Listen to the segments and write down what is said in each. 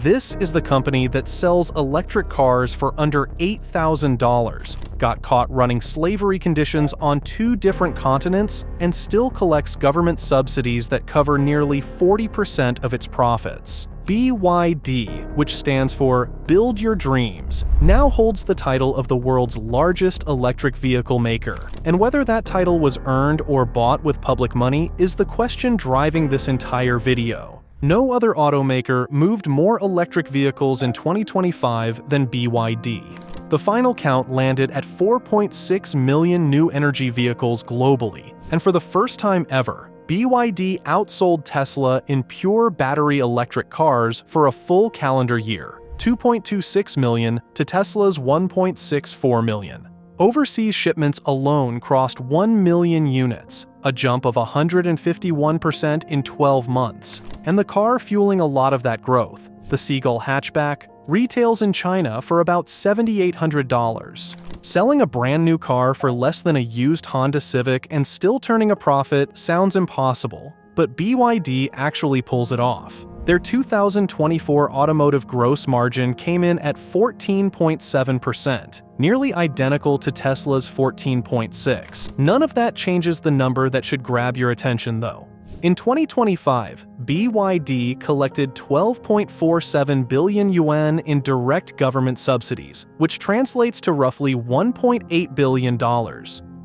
This is the company that sells electric cars for under $8,000, got caught running slavery conditions on 2 different continents, and still collects government subsidies that cover nearly 40% of its profits. BYD, which stands for Build Your Dreams, now holds the title of the world's largest electric vehicle maker. And whether that title was earned or bought with public money is the question driving this entire video. No other automaker moved more electric vehicles in 2025 than BYD. The final count landed at 4.6 million new energy vehicles globally, and for the first time ever, BYD outsold Tesla in pure battery electric cars for a full calendar year, 2.26 million to Tesla's 1.64 million. Overseas shipments alone crossed 1 million units, a jump of 151% in 12 months. And the car fueling a lot of that growth, the Seagull hatchback, retails in China for about $7,800. Selling a brand new car for less than a used Honda Civic and still turning a profit sounds impossible, but BYD actually pulls it off. Their 2024 automotive gross margin came in at 14.7%, nearly identical to Tesla's 14.6%. None of that changes the number that should grab your attention though. In 2025, BYD collected 12.47 billion yuan in direct government subsidies, which translates to roughly $1.8 billion.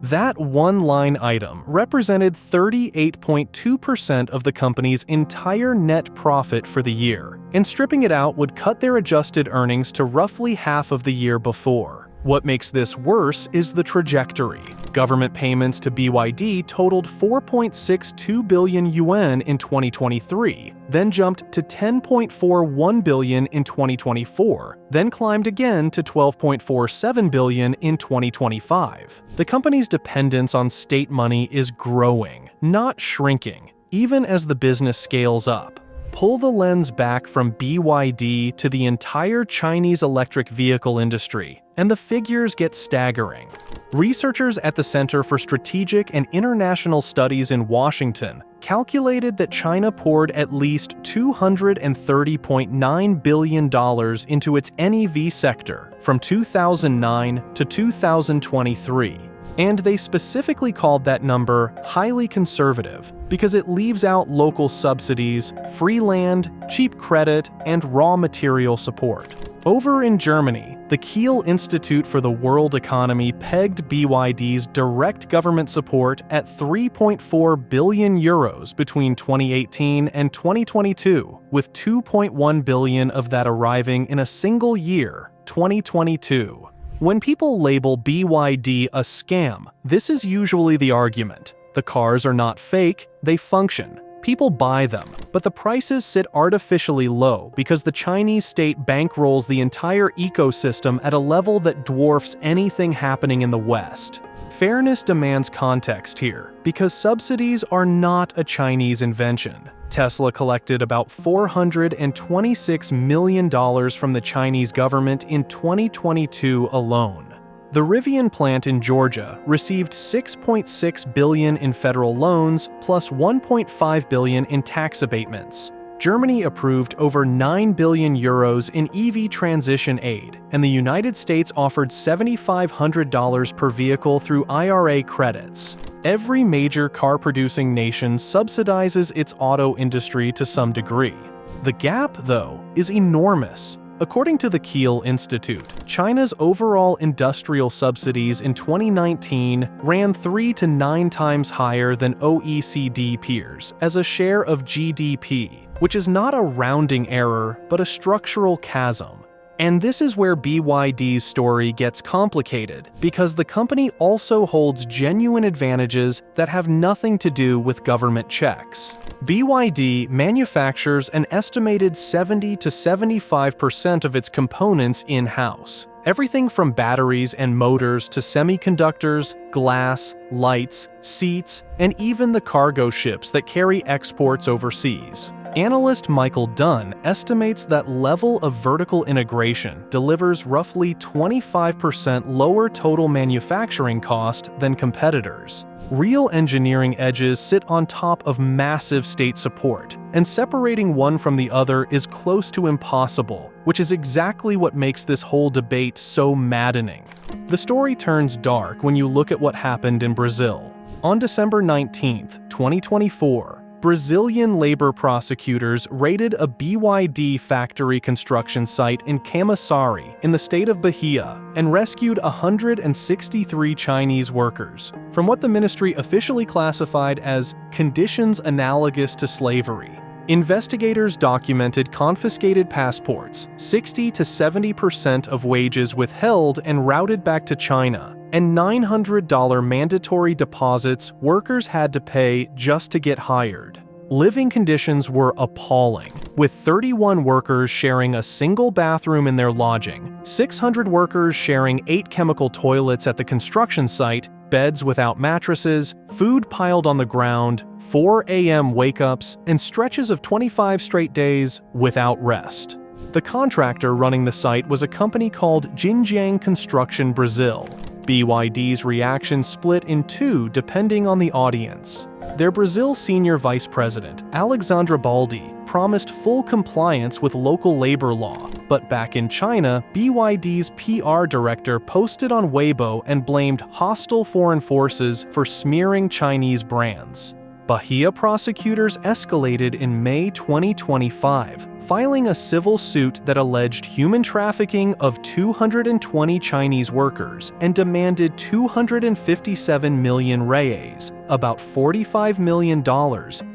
That one line item represented 38.2% of the company's entire net profit for the year, and stripping it out would cut their adjusted earnings to roughly half of the year before. What makes this worse is the trajectory. Government payments to BYD totaled 4.62 billion yuan in 2023, then jumped to 10.41 billion in 2024, then climbed again to 12.47 billion in 2025. The company's dependence on state money is growing, not shrinking, even as the business scales up. Pull the lens back from BYD to the entire Chinese electric vehicle industry, and the figures get staggering. Researchers at the Center for Strategic and International Studies in Washington calculated that China poured at least $230.9 billion into its NEV sector from 2009 to 2023. And they specifically called that number highly conservative because it leaves out local subsidies, free land, cheap credit, and raw material support. Over in Germany, the Kiel Institute for the World Economy pegged BYD's direct government support at 3.4 billion euros between 2018 and 2022, with 2.1 billion of that arriving in a single year, 2022. When people label BYD a scam, this is usually the argument. The cars are not fake, they function. People buy them, but the prices sit artificially low because the Chinese state bankrolls the entire ecosystem at a level that dwarfs anything happening in the West. Fairness demands context here, because subsidies are not a Chinese invention. Tesla collected about $426 million from the Chinese government in 2022 alone. The Rivian plant in Georgia received $6.6 billion in federal loans plus $1.5 billion in tax abatements. Germany approved over 9 billion euros in EV transition aid, and the United States offered $7,500 per vehicle through IRA credits. Every major car-producing nation subsidizes its auto industry to some degree. The gap, though, is enormous. According to the Kiel Institute, China's overall industrial subsidies in 2019 ran 3 to 9 times higher than OECD peers as a share of GDP, which is not a rounding error, but a structural chasm. And this is where BYD's story gets complicated, because the company also holds genuine advantages that have nothing to do with government checks. BYD manufactures an estimated 70 to 75% of its components in-house. Everything from batteries and motors to semiconductors, glass, lights, seats, and even the cargo ships that carry exports overseas. Analyst Michael Dunn estimates that level of vertical integration delivers roughly 25% lower total manufacturing cost than competitors. Real engineering edges sit on top of massive state support, and separating one from the other is close to impossible, which is exactly what makes this whole debate so maddening. The story turns dark when you look at what happened in Brazil. On December 19, 2024, Brazilian labor prosecutors raided a BYD factory construction site in Camaçari in the state of Bahia and rescued 163 Chinese workers from what the ministry officially classified as conditions analogous to slavery. Investigators documented confiscated passports, 60 to 70% of wages withheld and routed back to China, and $900 mandatory deposits workers had to pay just to get hired. Living conditions were appalling, with 31 workers sharing a single bathroom in their lodging, 600 workers sharing 8 chemical toilets at the construction site, beds without mattresses, food piled on the ground, 4 a.m. wake-ups, and stretches of 25 straight days without rest. The contractor running the site was a company called Jinjiang Construction Brazil. BYD's reaction split in two depending on the audience. Their Brazil senior vice president, Alexandra Baldi, promised full compliance with local labor law, but back in China, BYD's PR director posted on Weibo and blamed hostile foreign forces for smearing Chinese brands. Bahia prosecutors escalated in May 2025, filing a civil suit that alleged human trafficking of 220 Chinese workers and demanded 257 million reais, about $45 million,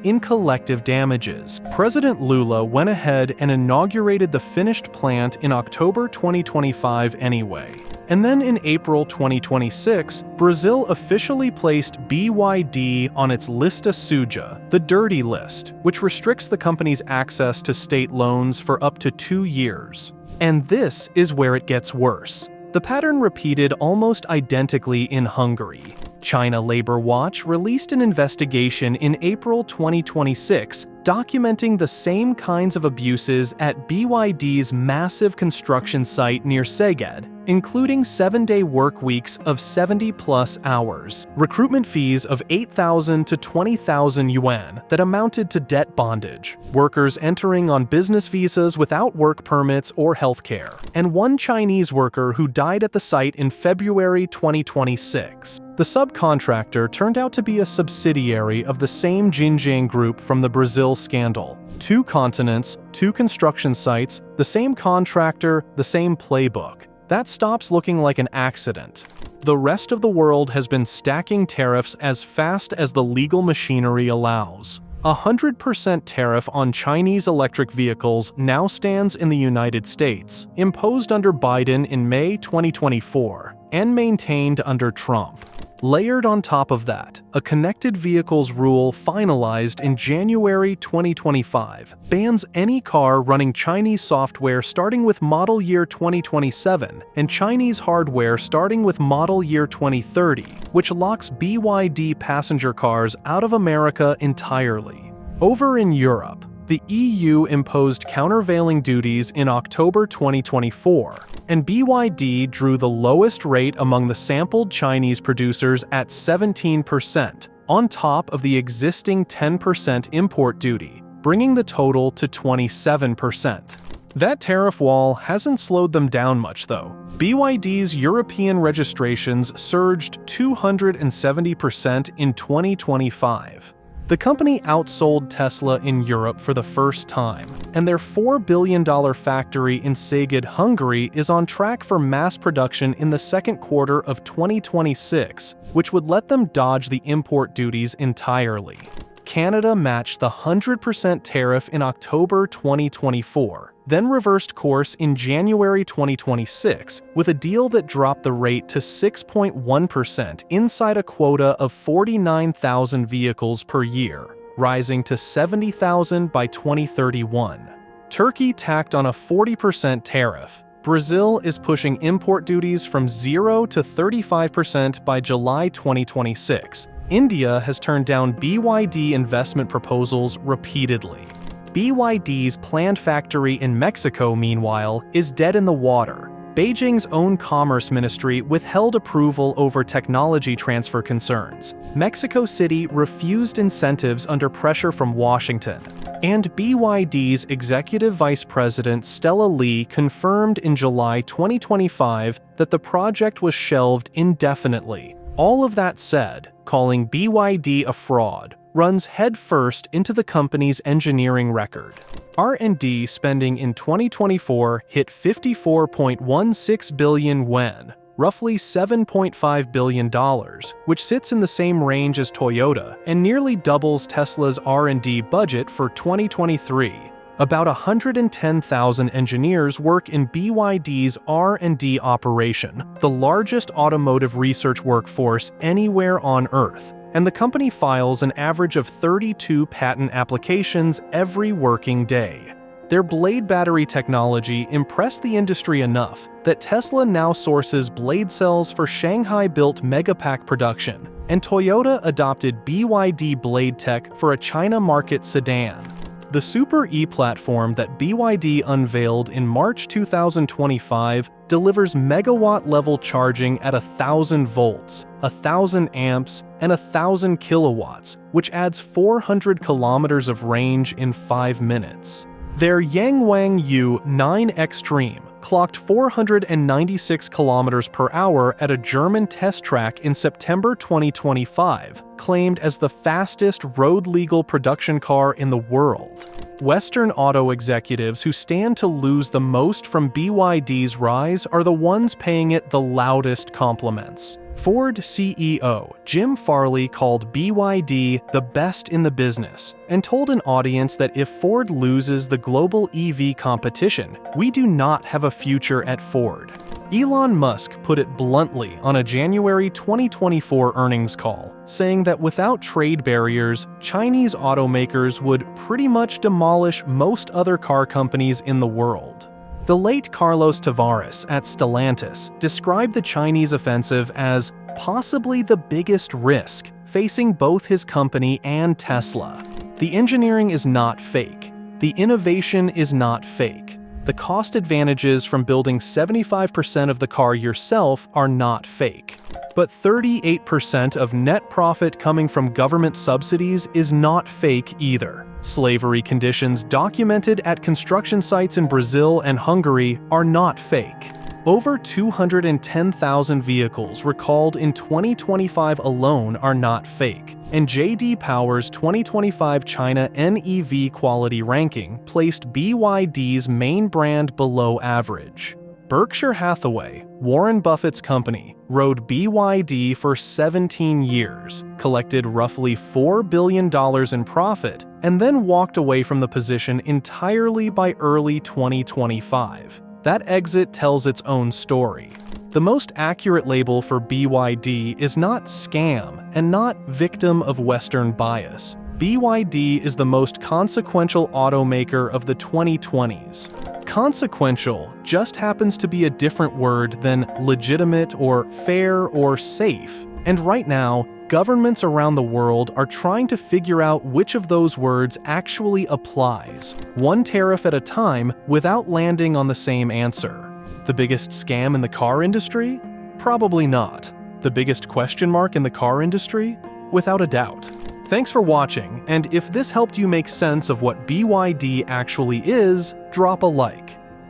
in collective damages. President Lula went ahead and inaugurated the finished plant in October 2025 anyway. And then in April 2026, Brazil officially placed BYD on its Lista Suja, the dirty list, which restricts the company's access to state loans for up to 2 years. And this is where it gets worse. The pattern repeated almost identically in Hungary. China Labor Watch released an investigation in April 2026 documenting the same kinds of abuses at BYD's massive construction site near Szeged, including 7-day work weeks of 70-plus hours, recruitment fees of 8,000 to 20,000 yuan that amounted to debt bondage, workers entering on business visas without work permits or healthcare, and one Chinese worker who died at the site in February 2026. The subcontractor turned out to be a subsidiary of the same Jinjiang group from the Brazil scandal. 2 continents, 2 construction sites, the same contractor, the same playbook. That stops looking like an accident. The rest of the world has been stacking tariffs as fast as the legal machinery allows. 100% tariff on Chinese electric vehicles now stands in the United States, imposed under Biden in May 2024, and maintained under Trump. Layered on top of that, a connected vehicles rule finalized in January 2025 bans any car running Chinese software starting with model year 2027 and Chinese hardware starting with model year 2030, which locks BYD passenger cars out of America entirely. Over in Europe, the EU imposed countervailing duties in October 2024, and BYD drew the lowest rate among the sampled Chinese producers at 17%, on top of the existing 10% import duty, bringing the total to 27%. That tariff wall hasn't slowed them down much though. BYD's European registrations surged 270% in 2025. The company outsold Tesla in Europe for the first time, and their $4 billion factory in Szeged, Hungary is on track for mass production in the second quarter of 2026, which would let them dodge the import duties entirely. Canada matched the 100% tariff in October 2024, then reversed course in January 2026 with a deal that dropped the rate to 6.1% inside a quota of 49,000 vehicles per year, rising to 70,000 by 2031. Turkey tacked on a 40% tariff. Brazil is pushing import duties from 0 to 35% by July 2026. India has turned down BYD investment proposals repeatedly. BYD's planned factory in Mexico, meanwhile, is dead in the water. Beijing's own commerce ministry withheld approval over technology transfer concerns. Mexico City refused incentives under pressure from Washington. And BYD's executive vice president Stella Li confirmed in July 2025 that the project was shelved indefinitely. All of that said, calling BYD a fraud runs headfirst into the company's engineering record. R&D spending in 2024 hit 54.16 billion yuan, roughly $7.5 billion, which sits in the same range as Toyota and nearly doubles Tesla's R&D budget for 2023. About 110,000 engineers work in BYD's R&D operation, the largest automotive research workforce anywhere on Earth, and the company files an average of 32 patent applications every working day. Their blade battery technology impressed the industry enough that Tesla now sources blade cells for Shanghai-built Megapack production, and Toyota adopted BYD blade tech for a China market sedan. The Super E platform that BYD unveiled in March 2025 delivers megawatt-level charging at 1,000 volts, 1,000 amps, and 1,000 kilowatts, which adds 400 kilometers of range in 5 minutes. Their Yangwang U9 Extreme clocked 496 kilometers per hour at a German test track in September 2025, claimed as the fastest road-legal production car in the world. Western auto executives who stand to lose the most from BYD's rise are the ones paying it the loudest compliments. Ford CEO Jim Farley called BYD the best in the business and told an audience that if Ford loses the global EV competition, we do not have a future at Ford. Elon Musk put it bluntly on a January 2024 earnings call, saying that without trade barriers, Chinese automakers would pretty much demolish most other car companies in the world. The late Carlos Tavares at Stellantis described the Chinese offensive as possibly the biggest risk facing both his company and Tesla. The engineering is not fake. The innovation is not fake. The cost advantages from building 75% of the car yourself are not fake. But 38% of net profit coming from government subsidies is not fake either. Slavery conditions documented at construction sites in Brazil and Hungary are not fake. Over 210,000 vehicles recalled in 2025 alone are not fake, and J.D. Power's 2025 China NEV quality ranking placed BYD's main brand below average. Berkshire Hathaway, Warren Buffett's company, rode BYD for 17 years, collected roughly $4 billion in profit, and then walked away from the position entirely by early 2025. That exit tells its own story. The most accurate label for BYD is not scam and not victim of Western bias. BYD is the most consequential automaker of the 2020s. Consequential just happens to be a different word than legitimate or fair or safe. And right now, governments around the world are trying to figure out which of those words actually applies, one tariff at a time, without landing on the same answer. The biggest scam in the car industry? Probably not. The biggest question mark in the car industry? Without a doubt. Thanks for watching, and if this helped you make sense of what BYD actually is, drop a like.